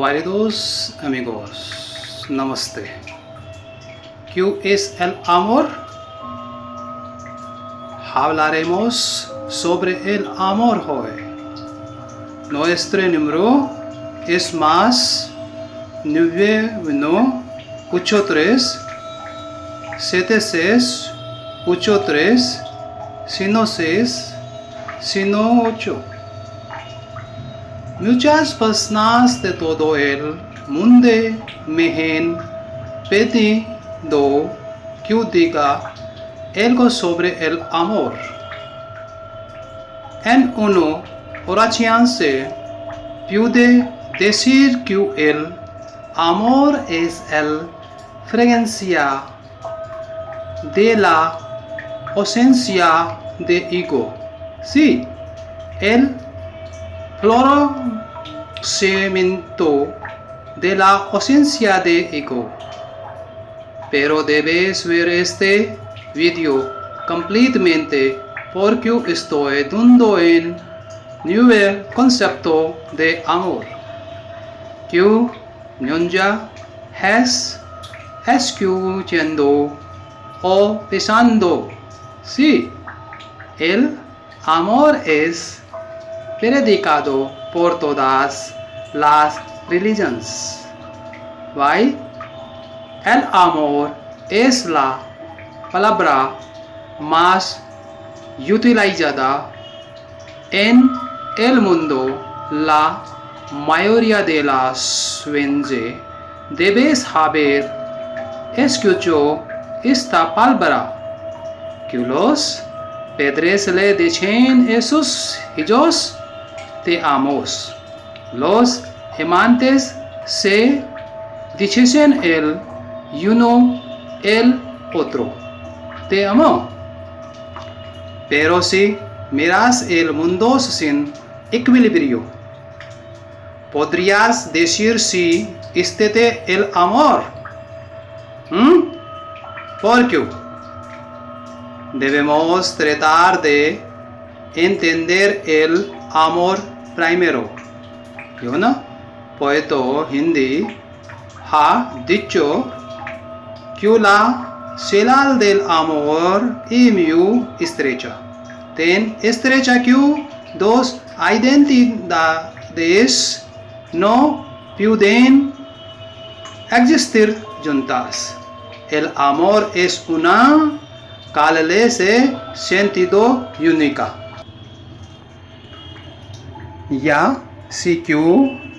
Queridos amigos, namaste. ¿Qué es el amor? Hablaremos sobre el amor hoy. Nuestro número es más 9183768316 Muchas personas de todo el mundo me han pedido que diga algo sobre el amor. En una oración se puede decir que el amor es la fragancia de la ausencia de ego. Sí, el florecimiento de la ausencia de ego. Pero debes ver este video completamente porque estoy dando un nuevo concepto de amor que nunca has escuchando o pensando. Sí, el amor es predicado por todas las religiones. Why? El amor es la palabra más utilizada en el mundo. La mayoría de las veces debes haber escuchado esta palabra que los padres le dicen a sus hijos: te amos. Los amantes se dicen el uno el otro: te amo. Pero si miras el mundo sin equilibrio, podrías decir si existe el amor. ¿Por qué? Debemos tratar de entender el amor primero. Un poeta hindi ha dicho que la señal del amor es muy estrecha. Tan estrecha que dos identidades no pueden existir juntas. El amor es una clase de sentido única. Ya sé que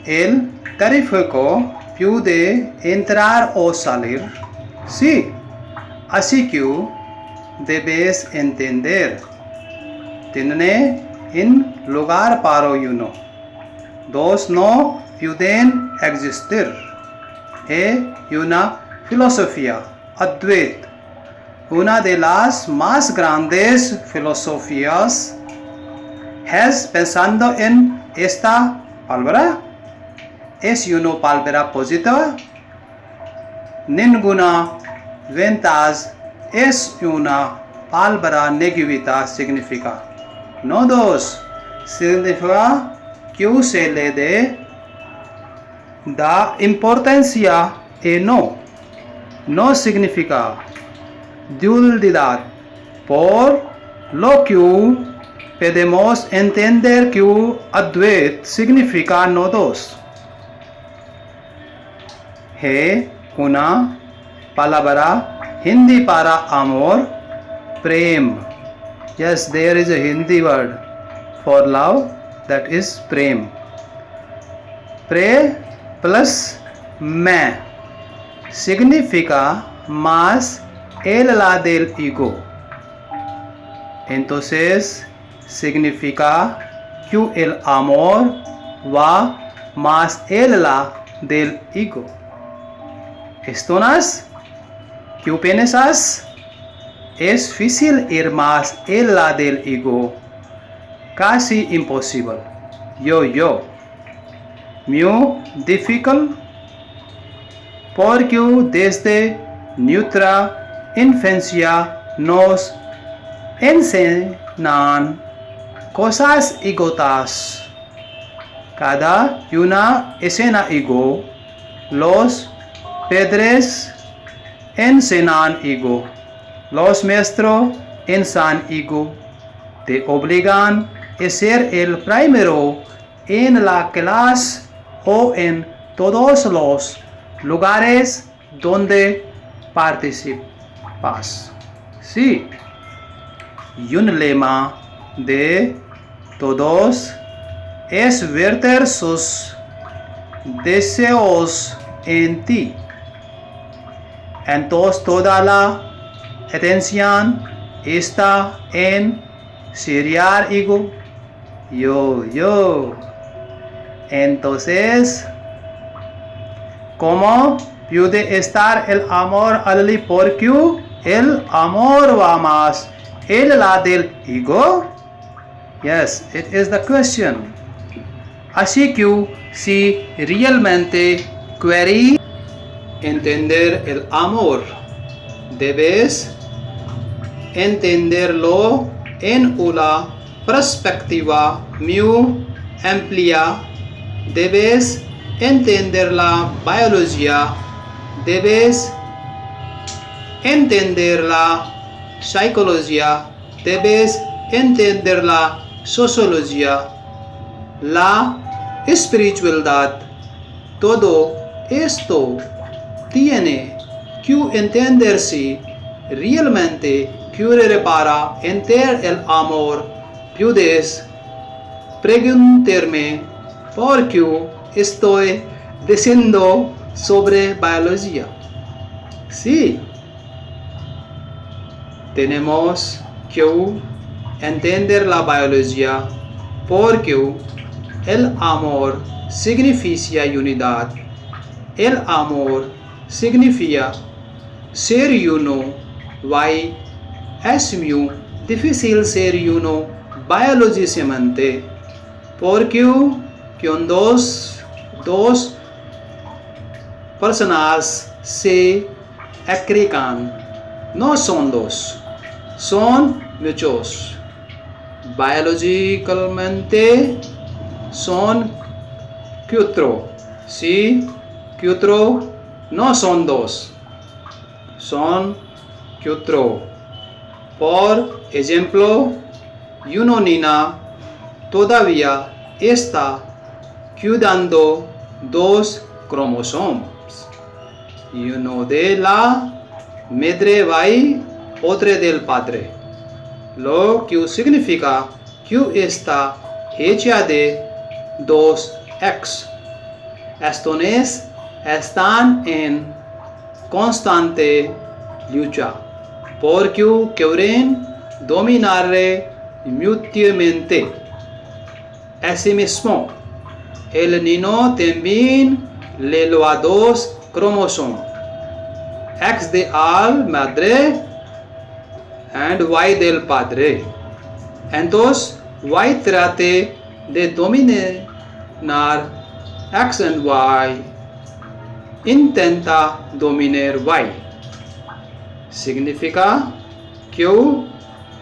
el tráfico puede entrar o salir. Sí, así que debes entender. Tiene un lugar para uno. Dos no pueden existir. Es una filosofía Advaita, una de las más grandes filosofías. ¿Has pensado en esta palabra? ¿Es una palabra positiva? Ninguna ventaja es una palabra negativa. Significa no dos. Significa que se le da importancia a no. No significa dualidad. Por lo que podemos entender que Advaita significa no dos. है una palabra Hindi para amor, prem. Yes, there is a Hindi word for love, that is prem. Pre plus मैं significa más el la del ego. Entonces significa que el amor va más el la del ego. ¿Estonas? ¿Qué piensas? Es difícil ir más el la del ego. Casi imposible. Yo. Muy difícil. Porque desde nuestra infancia nos enseñan cosas egotas cada una escena ego, los padres enseñan ego, los maestros enseñan ego, te obligan a ser el primero en la clase o en todos los lugares donde participas. Sí, y un lema de todos es verter sus deseos en ti. Entonces toda la atención está en seriar ego. Yo. Entonces, ¿cómo puede estar el amor allí? Porque el amor va más allá del ego. Yes, it is the question. Así que si realmente quieres entender el amor, debes entenderlo en una perspectiva muy amplia. Debes entender la biología, debes entender la psicología, debes entender la sociología, la espiritualidad. Todo esto tiene que entenderse realmente. Quiere para entender el amor. Puedes preguntarme por qué estoy diciendo sobre biología. Sí, tenemos que entender la biología porque el amor significa unidad. El amor significa ser uno. Es muy difícil ser uno biológicamente porque con dos personas se agregan. No son dos, son muchos. Biológicamente son cuatro. Sí, cuatro no son dos, son cuatro. Por ejemplo, una niña todavía está cuidando dos cromosomas. Uno de la madre y otro del padre. Lo que significa que está hecha de dos X. Estos están en constante lucha porque quieren dominar mutuamente. Asimismo, el niño también le da dos cromosomas, X de la madre y Y del padre. Entonces, Y trata de dominar X y Y. Intenta dominar Y. Significa que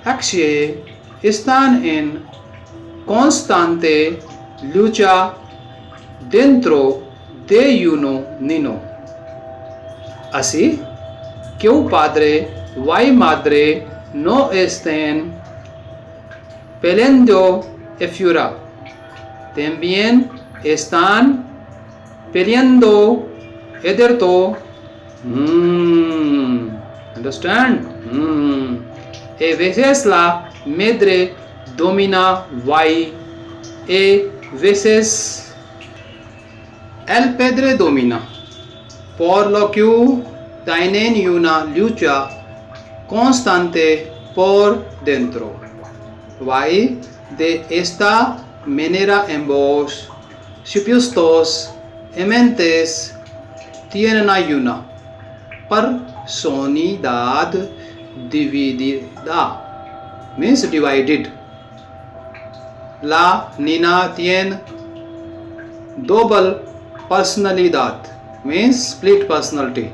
X están en constante lucha dentro de un niño. Así que padre y madre no están peleando afuera, también están peleando adentro. Understand? A veces la madre domina Y, a veces el padre domina, por lo que tienen una lucha constante por dentro. Y de esta manera ambos supuestos amantes tienen una personalidad dividida, means divided. La niña tiene double personalidad, means split personality.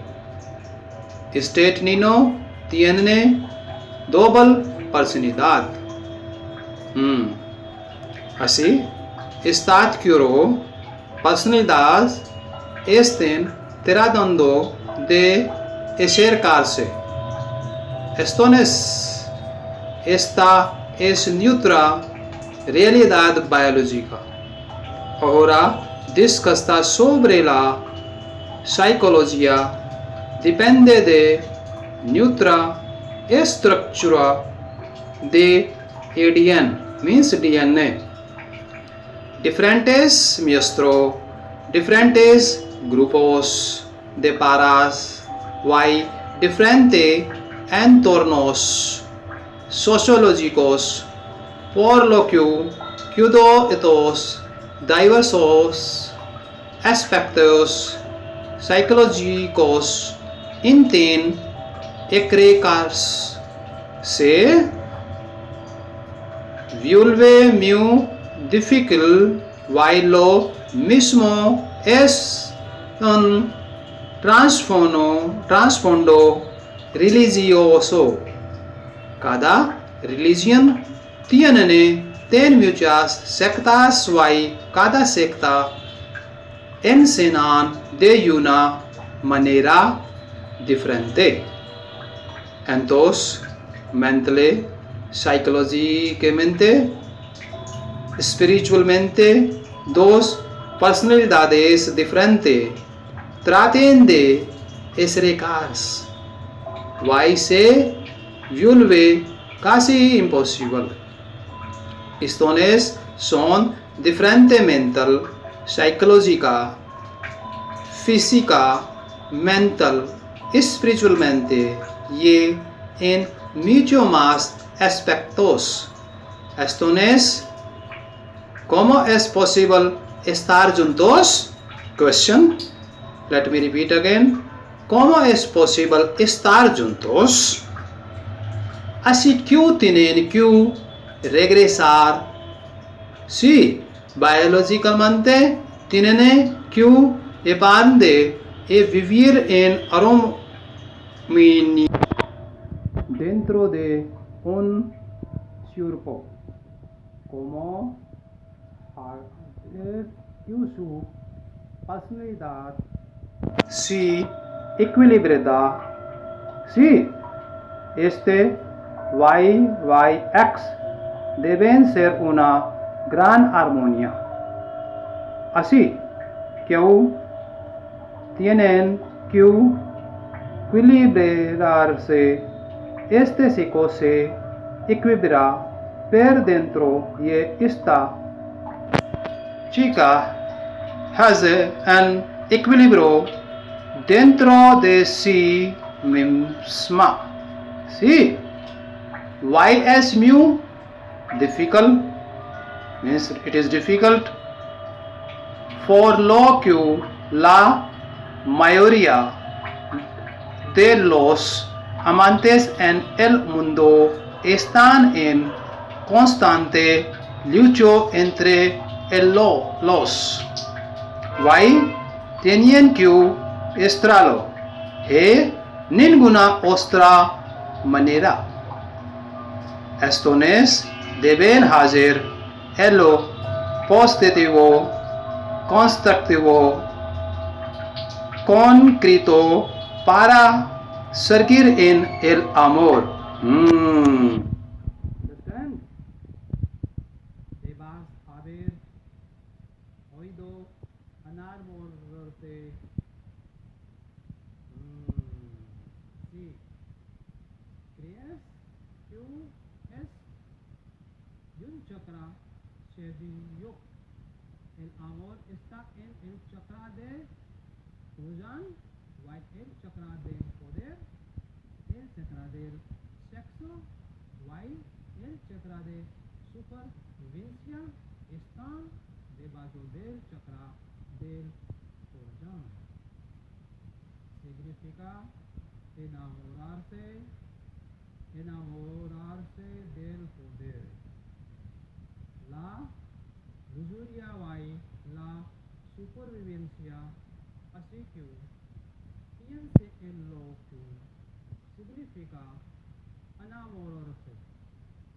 Este niño tiene double personalidad. Así Está quiero personalidades estén tratando de acercarse. Entonces, esta es nuestra realidad biológica. Ahora, discutir sobre la psicología depende de nuestra estructura de ADN, means DNA. Diferentes diferentes grupos de paras y diferentes entornos sociológicos, por lo que estos diversos aspectos psicológicos intenten se vuelve muy difícil, while lo mismo es un trasfondo religioso. Cada religión tiene muchas sectas y cada secta enseña de una manera diferente. Entonces, mentalmente, psicológicamente, espiritualmente, dos personalidades diferentes traten de acercarse y se vuelve casi imposible. Estos son diferentes mental, psicológica, física, mental, espiritualmente y en muchos más aspectos. Entonces, ¿cómo es posible estar juntos? Question. Let me repeat again. ¿Cómo es posible estar juntos? Así que tienen que regresar. Sí, biológicamente tienen que aprender y vivir en armonía dentro de un cuerpo. Como su personalidad si equilibrada. Sí, YYX deben ser una gran armonía. Así que tienen que equilibrarse. Psico se equilibra por dentro y esta chica has an equilibrio dentro de sí misma. Sí, why is mu difficult? Means it is difficult for lo que la mayoría de los amantes en el mundo están en constante lucha entre los y tienen que estralo de ninguna otra manera. Estos deben hacer el positivo, constructivo, concreto para seguir en el amor. Debas haber oído enamorarse. Sí. ¿Crees que es un chakra sencillo? El amor está en el chakra de fusión, el chakra del poder, el chakra del sexo, el chakra de supervivencia está debajo del chakra del corazón. Significa enamorarse del poder. La lujuria y la supervivencia. Así que piense en lo que significa enamorarse.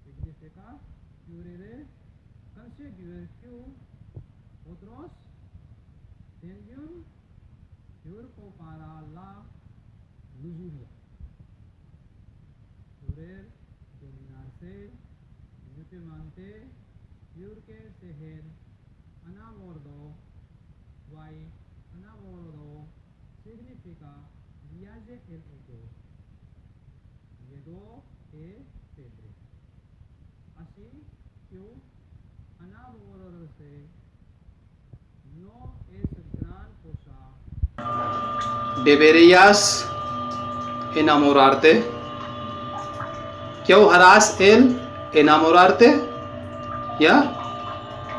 Significa conseguir que Otros tienen cuerpo para la lujuria. Querer dominarse mutuamente, porque ser enamorado. Why enamorado significa viaje el ego. Ego es febre. Así que enamorarse no es gran cosa. Deberías enamorarte. ¿क्यों harás el enamorarte? Yeah,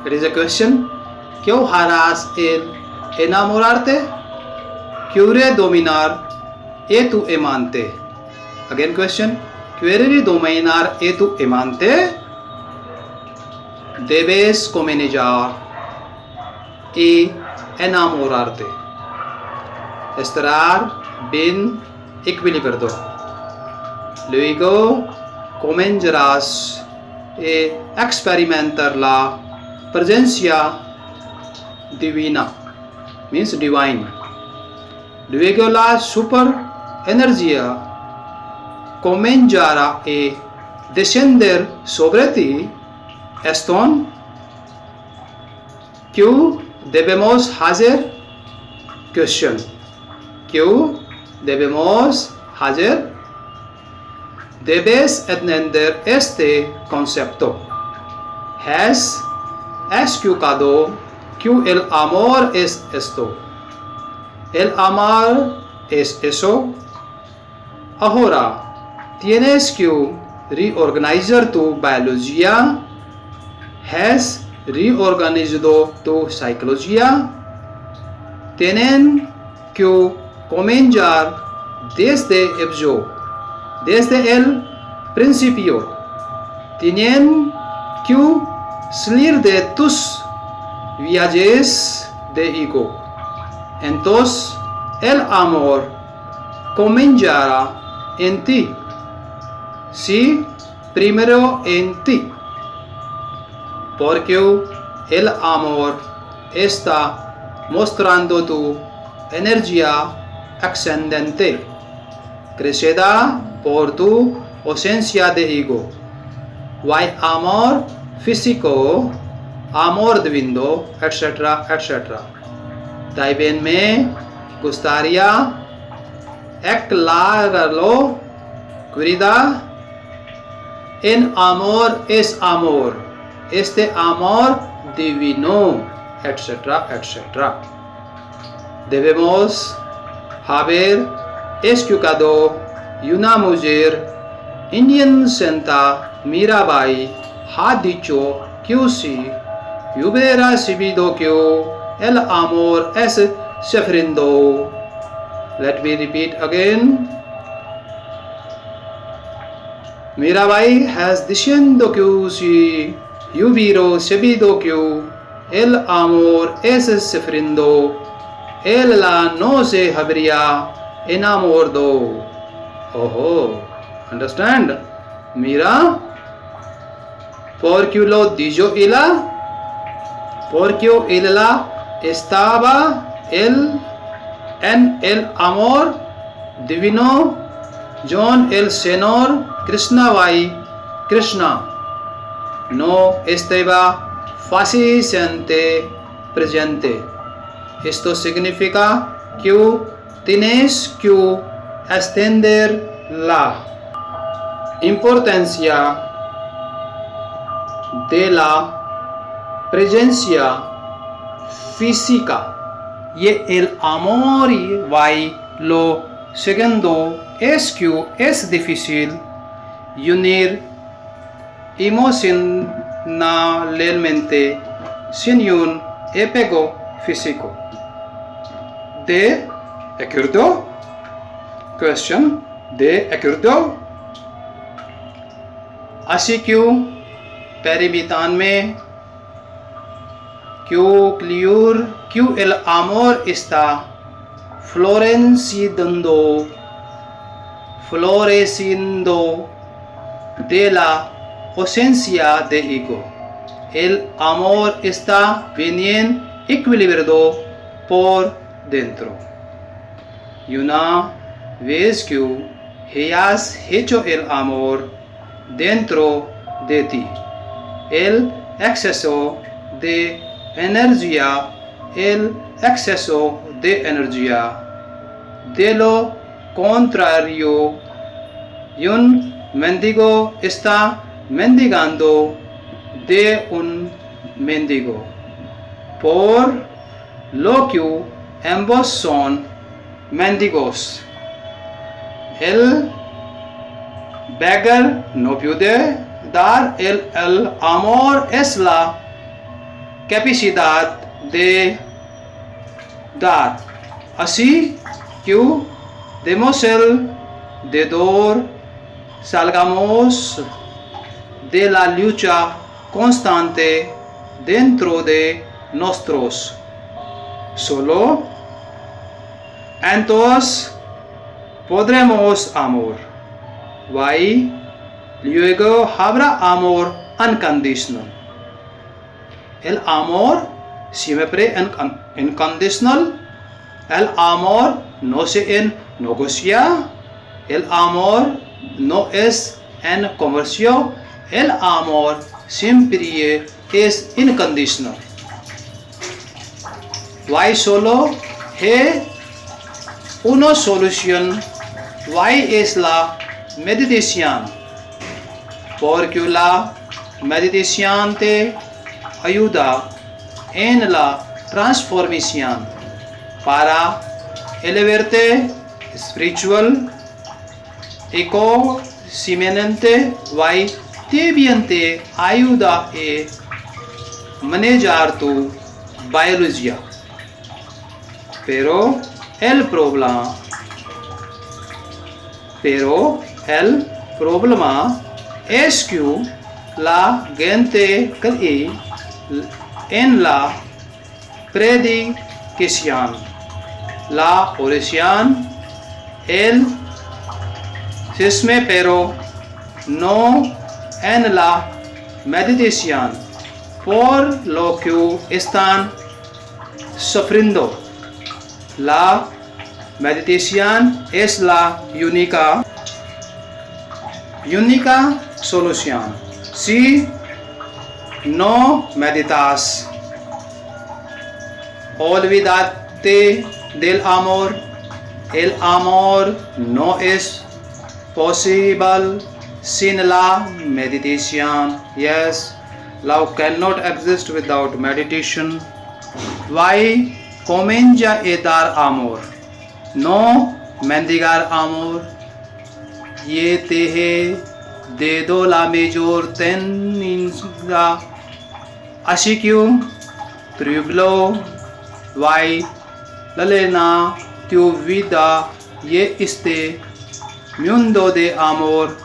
it is a question. ¿क्यों harás el enamorarte? Querer dominar e tu amante. Again question. Querer dominar e tu amante. Debes comenzar y enamorarte. Estar bien equilibrado. Luego comenzarás a experimentar la presencia divina, means divine. Luego la super energía comenzará a descender sobre ti. Esto क्यों debemos hacer? Question. ¿क्यों debemos hacer? Debes entender este concepto. Has escuchado que el amor es esto. El amor es eso. Ahora tienes que reorganizar tu biología. Has reorganizado tu psicología. Tienen que comenzar desde el principio. Tienen que salir de tus viajes de ego. Entonces el amor comenzará en ti. Sí, primero en ti. Porque el amor está mostrando tu energía ascendente, crecida por tu ausencia de ego. Why amor físico, amor divino, etc., etc. También me gustaría aclararlo, querida. En amor es amor, este amor divino, etc., etc. Debemos haber escuchado una mujer indiana Santa Mirabai ha dicho que si hubiera sabido que el amor es sufriendo. Let me repeat again. Mirabai has diciendo que si hubiera sabido que el amor es sufriendo, él no se habría enamorado. Oh, understand? Mira, porque lo dijo ella, porque ella estaba en el amor divino, John el Señor Krishna vai Krishna no estaba fácilmente presente. Esto significa que tienes que extender la importancia de la presencia física. Y el amor y lo segundo es que es difícil unir emocionalmente sin un apego físico. ¿De acuerdo? Question. ¿De acuerdo? Así que permítanme que el amor está floreciendo de la ausencia de ego. El amor está bien equilibrado por dentro. Y una vez que hayas hecho el amor dentro de ti, el exceso de energía de lo contrario, un mendigo está mendigando de un mendigo, por lo que ambos son mendigos. El beggar no puede dar el amor, es la capacidad de dar. Así que demos el deudor, salgamos de la lucha constante dentro de nosotros. Solo entonces podremos amor. Y luego habrá amor unconditional. El amor siempre incondicional. El amor no se negocia. El amor no es en comercio. El amor siempre es incondicional. Y solo है una solución. Y es la meditación, porque la meditación te ayuda en la transformación para elevarte espiritual, económicamente, y también te ayuda a manejar tu biología. Pero el problema es que la gente cree en la predicación, la oración, el cisme, pero no en la meditación, por lo que están sufriendo. La meditación es la única solución. Si no meditas, olvídate del amor. El amor no es posible sin la meditación. Yes, love cannot exist without meditation. Why comienza a dar amor, no mendigar amor. ये ते है दे दो la mayor tenga. Así que triblo y la lena tu vida y este mundo de amor.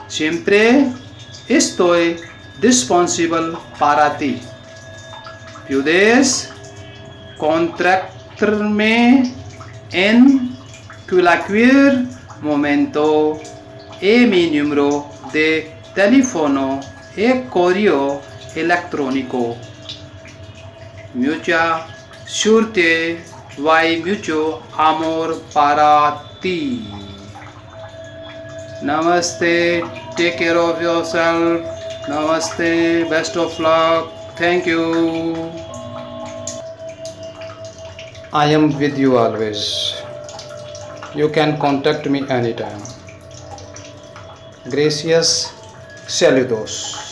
Siempre estoy disponible para ti. Puedes contactarme en cualquier momento. Mi número de teléfono y correo electrónico. Mucha suerte y mucho amor para ti. Namaste. Take care of yourself. Namaste. Best of luck. Thank you. I am with you always. You can contact me anytime. Gracias. Saludos.